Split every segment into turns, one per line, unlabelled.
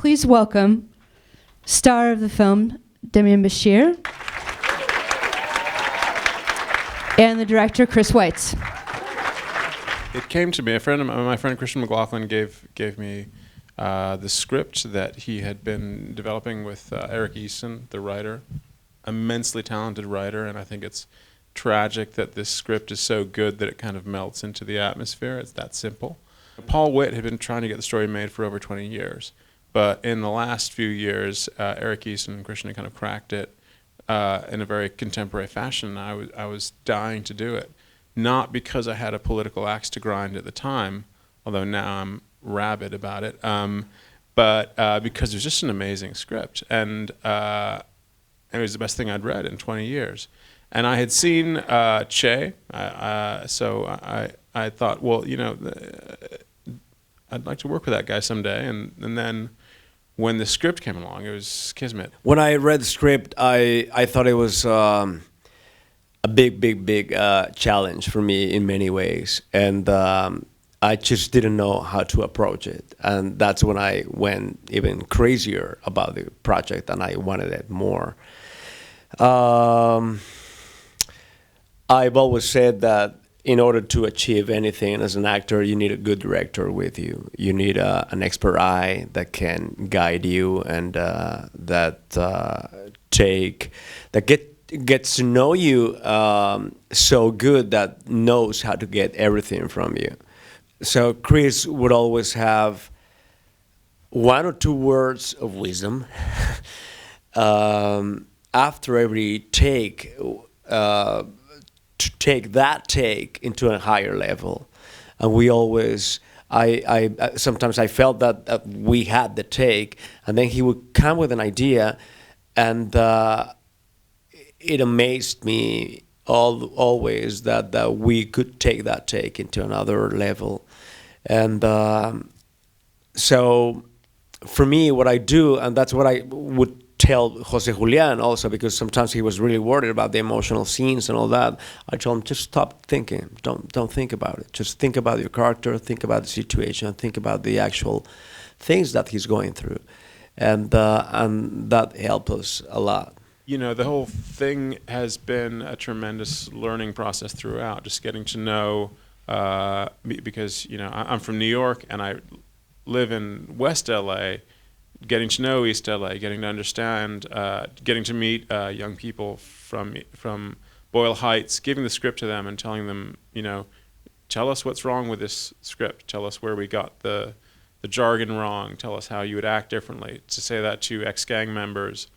please welcome star of the film, Demian Bichir, and the director, Chris Weitz.
It came to me. My friend Christian McLaughlin gave me the script that he had been developing with Eric Easton, the writer, immensely talented writer, and I think it's tragic that this script is so good that it kind of melts into the atmosphere. It's that simple. Paul Witt had been trying to get the story made for over 20 years, but in the last few years, Eric Easton and Christian kind of cracked it in a very contemporary fashion. I was dying to do it, not because I had a political axe to grind at the time, although now I'm rabid about it, but because it was just an amazing script, and it was the best thing I'd read in 20 years. And I had seen Che, so I thought, well, you know, I'd like to work with that guy someday. And then when the script came along, it was kismet.
When I read the script, I thought it was a big challenge for me in many ways. And I just didn't know how to approach it. And that's when I went even crazier about the project and I wanted it more. I've always said that in order to achieve anything as an actor, you need a good director with you. You need an expert eye that can guide you and gets to know you so good that knows how to get everything from you. So Chris would always have one or two words of wisdom after every take, to take that take into a higher level. And we always, sometimes I felt that we had the take, and then he would come with an idea, and it amazed me always that we could take that take into another level. And so for me, what I do, and that's what I would tell Jose Julian also, because sometimes he was really worried about the emotional scenes and all that. I told him, just stop thinking. Don't think about it. Just think about your character, think about the situation, think about the actual things that he's going through. And that helped us a lot.
You know, the whole thing has been a tremendous learning process throughout, just getting to know, because, you know, I'm from New York and I live in West LA, getting to know East LA, getting to understand, getting to meet young people from Boyle Heights, giving the script to them and telling them, you know, tell us what's wrong with this script, tell us where we got the jargon wrong, tell us how you would act differently, to say that to ex-gang members,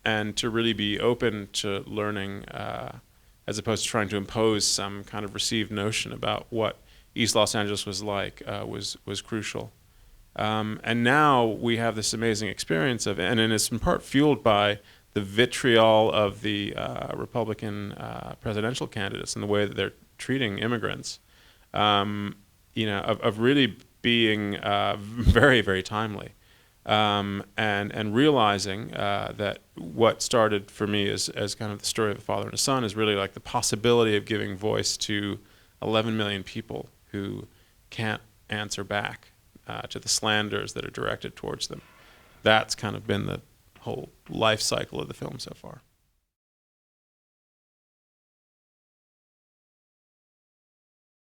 and to really be open to learning as opposed to trying to impose some kind of received notion about what East Los Angeles was like was crucial. And now we have this amazing experience of, and it's in part fueled by the vitriol of the Republican presidential candidates and the way that they're treating immigrants, you know, of really being very, very timely, and realizing that what started for me as kind of the story of a father and a son is really like the possibility of giving voice to 11 million people who can't answer back to the slanders that are directed towards them. That's kind of been the whole life cycle of the film so far.